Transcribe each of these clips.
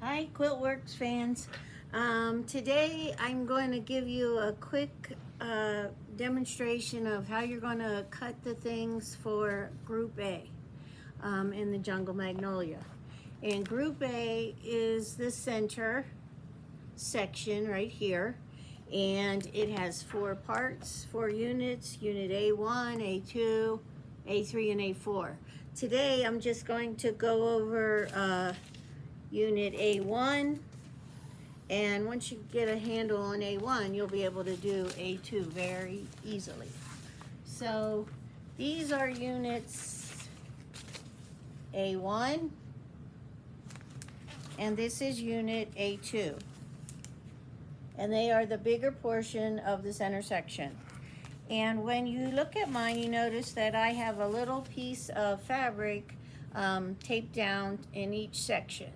Hi, Quiltworks fans. Today I'm going to give you a quick demonstration of how you're going to cut the things for Group A in the Jungle Magnolia. And Group A is the center section right here. And it has 4 parts, 4 units, Unit A1, A2, A3, and A4. Today I'm just going to go over Unit A1, and once you get a handle on A1, you'll be able to do A2 very easily. So these are units A1, and this is unit A2. And they are the bigger portion of the center section. And when you look at mine, you notice that I have a little piece of fabric taped down in each section.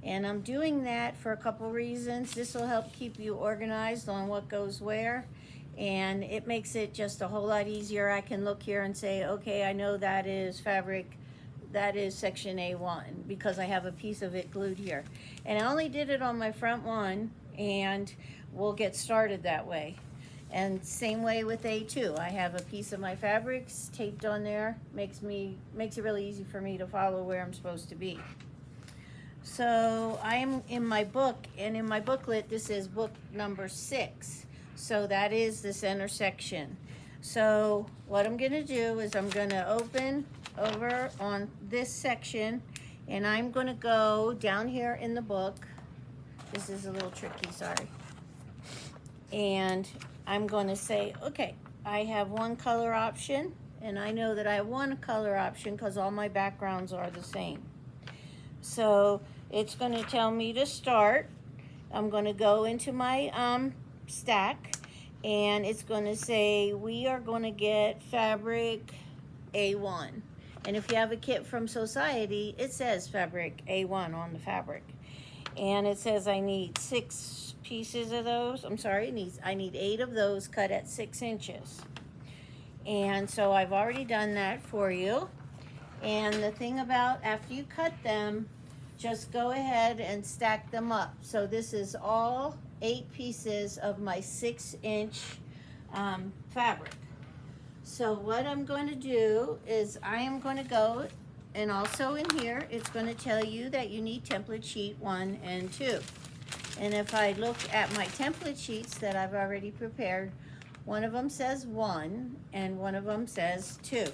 And I'm doing that for a couple reasons. This will help keep you organized on what goes where, and it makes it just a whole lot easier. I can look here and say, okay, I know that is fabric, that is section A1, because I have a piece of it glued here. And I only did it on my front one, and we'll get started that way. And same way with A2. I have a piece of my fabrics taped on there. Makes it really easy for me to follow where I'm supposed to be. So I'm in my book, and in my booklet this is book number 6. So that is the center section. So what I'm going to do is I'm going to open over on this section, and I'm going to go down here in the book. This is a little tricky, sorry. And I'm going to say, okay, I have one color option, and I know that I have one color option because all my backgrounds are the same. So it's going to tell me to start. I'm going to go into my stack, and it's going to say we are going to get fabric A1. And if you have a kit from Sew-ciety, it says fabric A1 on the fabric. And it says I need 6 pieces of those. I'm sorry, I need 8 of those cut at 6 inches. And so I've already done that for you. And the thing about after you cut them, just go ahead and stack them up. So this is all 8 pieces of my 6-inch fabric. So what I'm going to do is I am going to go, and also in here it's going to tell you that you need template sheet 1 and 2. And if I look at my template sheets that I've already prepared, one of them says 1 and one of them says 2.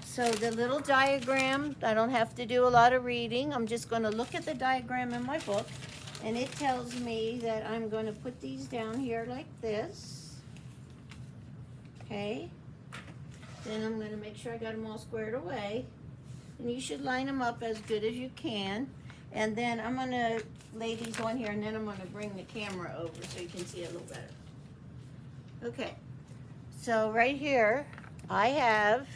So the little diagram, I don't have to do a lot of reading. I'm just going to look at the diagram in my book, and it tells me that I'm going to put these down here like this. Okay. Then I'm going to make sure I got them all squared away. And you should line them up as good as you can. And then I'm going to lay these on here, and then I'm going to bring the camera over so you can see it a little better. Okay. So right here, I have...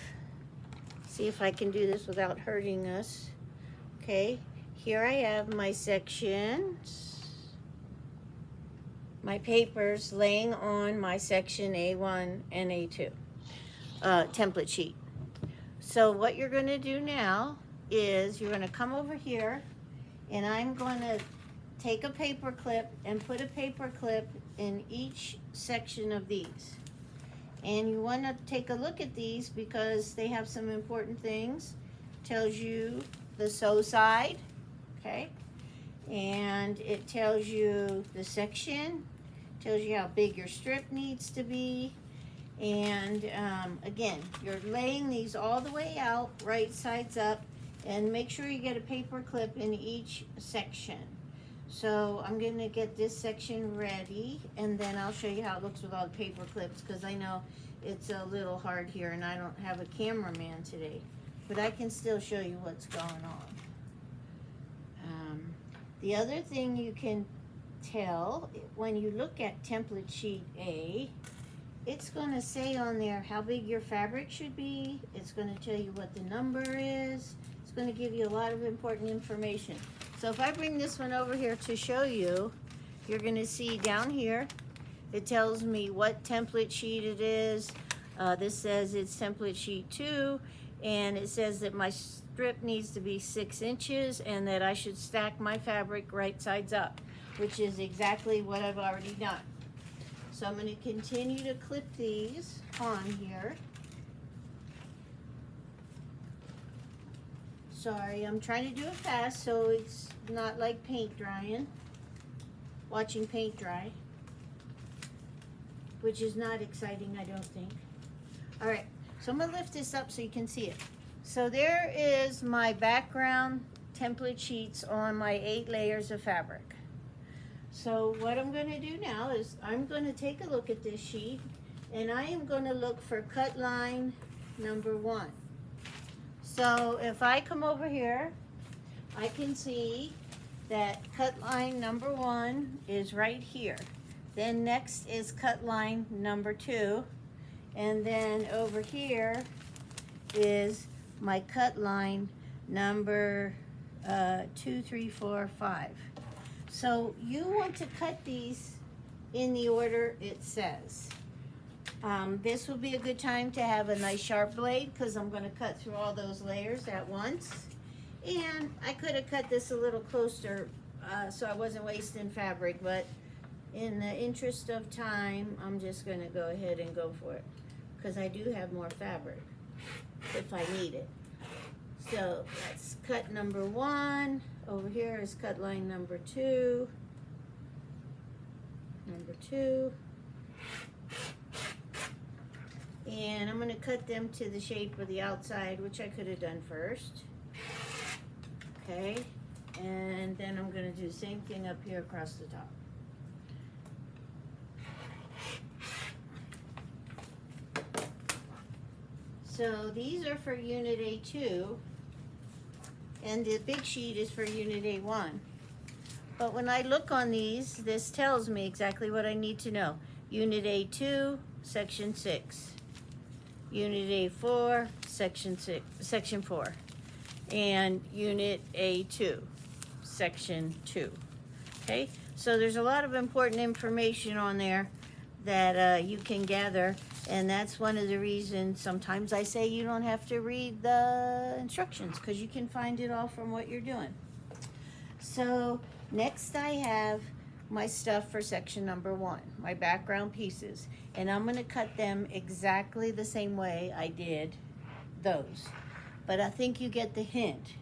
See if I can do this without hurting us. Okay, here I have my sections, my papers laying on my section A1 and A2 template sheet. So what you're going to do now is you're going to come over here, and I'm going to take a paper clip and put a paper clip in each section of these. And you want to take a look at these because they have some important things. Tells you the sew side, okay? And it tells you the section, tells you how big your strip needs to be. And again, you're laying these all the way out, right sides up, and make sure you get a paper clip in each section. So I'm going to get this section ready, and then I'll show you how it looks with all the paper clips, because I know it's a little hard here and I don't have a cameraman today, but I can still show you what's going on. The other thing you can tell when you look at template sheet A, it's going to say on there how big your fabric should be. It's going to tell you what the number is. It's going to give you a lot of important information. So if I bring this one over here to show you, you're going to see down here, it tells me what template sheet it is. This says it's template sheet 2, and it says that my strip needs to be 6 inches and that I should stack my fabric right sides up, which is exactly what I've already done. So I'm going to continue to clip these on here. Sorry, I'm trying to do it fast so it's not like paint drying, watching paint dry, which is not exciting, I don't think. All right, so I'm going to lift this up so you can see it. So there is my background template sheets on my 8 layers of fabric. So what I'm going to do now is I'm going to take a look at this sheet and I am going to look for cut line number 1. So if I come over here, I can see that cut line number 1 is right here. Then next is cut line number 2. And then over here is my cut line number 2, 3, 4, 5. So you want to cut these in the order it says. This will be a good time to have a nice sharp blade because I'm going to cut through all those layers at once. And I could have cut this a little closer so I wasn't wasting fabric, but in the interest of time, I'm just going to go ahead and go for it because I do have more fabric if I need it. So that's cut number 1. Over here is cut line number 2. Number 2. And I'm going to cut them to the shape of the outside, which I could have done first. Okay. And then I'm going to do the same thing up here across the top. So these are for Unit A2, and the big sheet is for Unit A1. But when I look on these, this tells me exactly what I need to know. Unit A2, Section 6. Unit A4, Section 4. And Unit A2, Section 2. Okay, so there's a lot of important information on there that you can gather, and that's one of the reasons sometimes I say you don't have to read the instructions because you can find it all from what you're doing. So next I have my stuff for section number 1, my background pieces, and I'm going to cut them exactly the same way I did those, but I think you get the hint.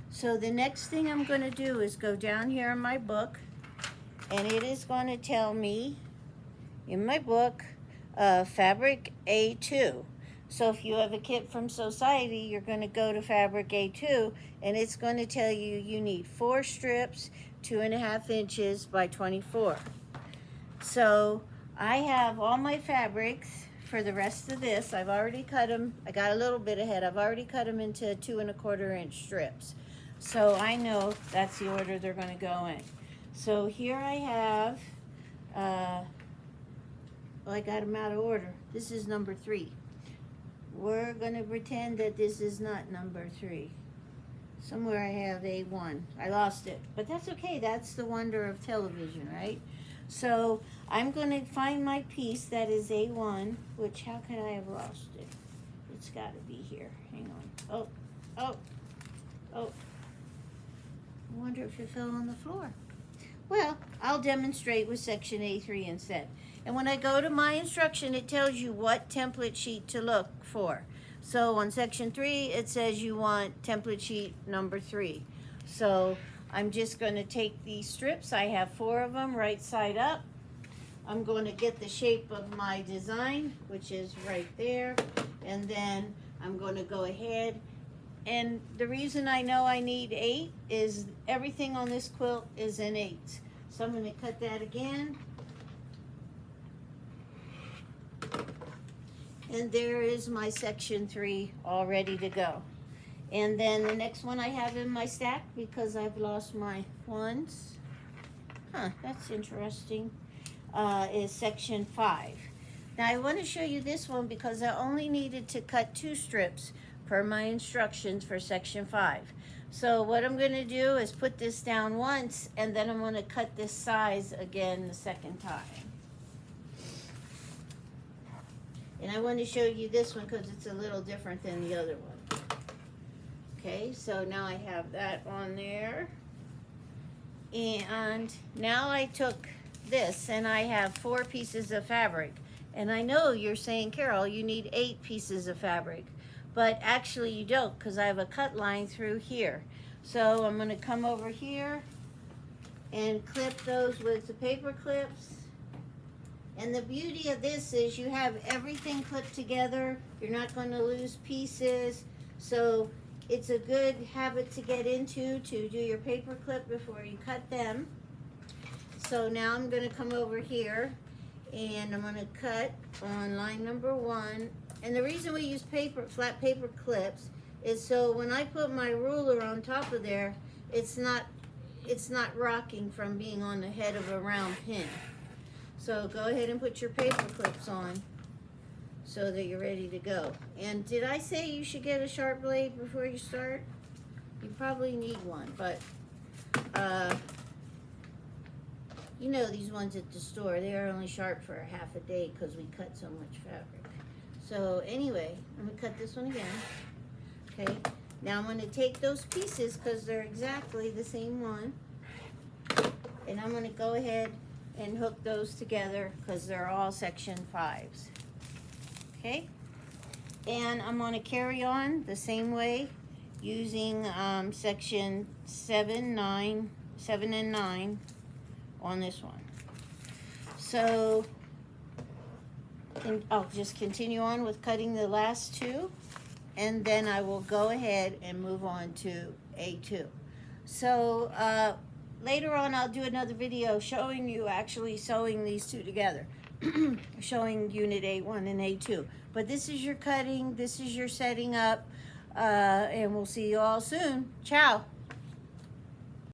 So the next thing I'm going to do is go down here in my book, and it is going to tell me in my book fabric A2. So if you have a kit from Sew-ciety, you're going to go to fabric A2, and it's going to tell you you need 4 strips 2.5 inches by 24. So I have all my fabrics for the rest of this. I've already cut them. I got a little bit ahead. I've already cut them into 2.25 inch strips. So I know that's the order they're going to go in. So here I have, well, I got them out of order. This is number 3. We're going to pretend that this is not number 3. Somewhere I have A1. I lost it, but that's okay. That's the wonder of television, right? So I'm going to find my piece that is A1, which how could I have lost it? It's got to be here. Hang on. Oh. I wonder if it fell on the floor. Well, I'll demonstrate with section A3 instead. And when I go to my instruction, it tells you what template sheet to look for. So on section 3, it says you want template sheet number 3. So I'm just going to take these strips. I have 4 of them right side up. I'm going to get the shape of my design, which is right there. And then I'm going to go ahead. And the reason I know I need 8 is everything on this quilt is in 8s. So I'm going to cut that again. And there is my section 3 all ready to go. And then the next one I have in my stack, because I've lost my ones, that's interesting, is section 5. Now I want to show you this one because I only needed to cut 2 strips per my instructions for section 5. So what I'm going to do is put this down once, and then I'm going to cut this size again the second time. And I want to show you this one because it's a little different than the other one. Okay, so now I have that on there. And now I took this and I have 4 pieces of fabric. And I know you're saying, Carol, you need 8 pieces of fabric. But actually you don't, because I have a cut line through here. So I'm going to come over here and clip those with the paper clips. And the beauty of this is you have everything clipped together. You're not going to lose pieces. So it's a good habit to get into, to do your paper clip before you cut them. So now I'm going to come over here and I'm going to cut on line number 1. And the reason we use flat paper clips is so when I put my ruler on top of there, it's not rocking from being on the head of a round pin. So go ahead and put your paper clips on so that you're ready to go. And did I say you should get a sharp blade before you start? You probably need one, but you know these ones at the store, they are only sharp for a half a day because we cut so much fabric. So anyway, I'm going to cut this one again. Okay, now I'm going to take those pieces because they're exactly the same one. And I'm going to go ahead and hook those together because they're all section 5s. Okay, and I'm going to carry on the same way using section 7 and 9 on this one. So I'll just continue on with cutting the last 2, and then I will go ahead and move on to A2. So later on I'll do another video showing you actually sewing these 2 together. Showing unit A1 and A2. But this is your cutting, this is your setting up, and we'll see you all soon. Ciao.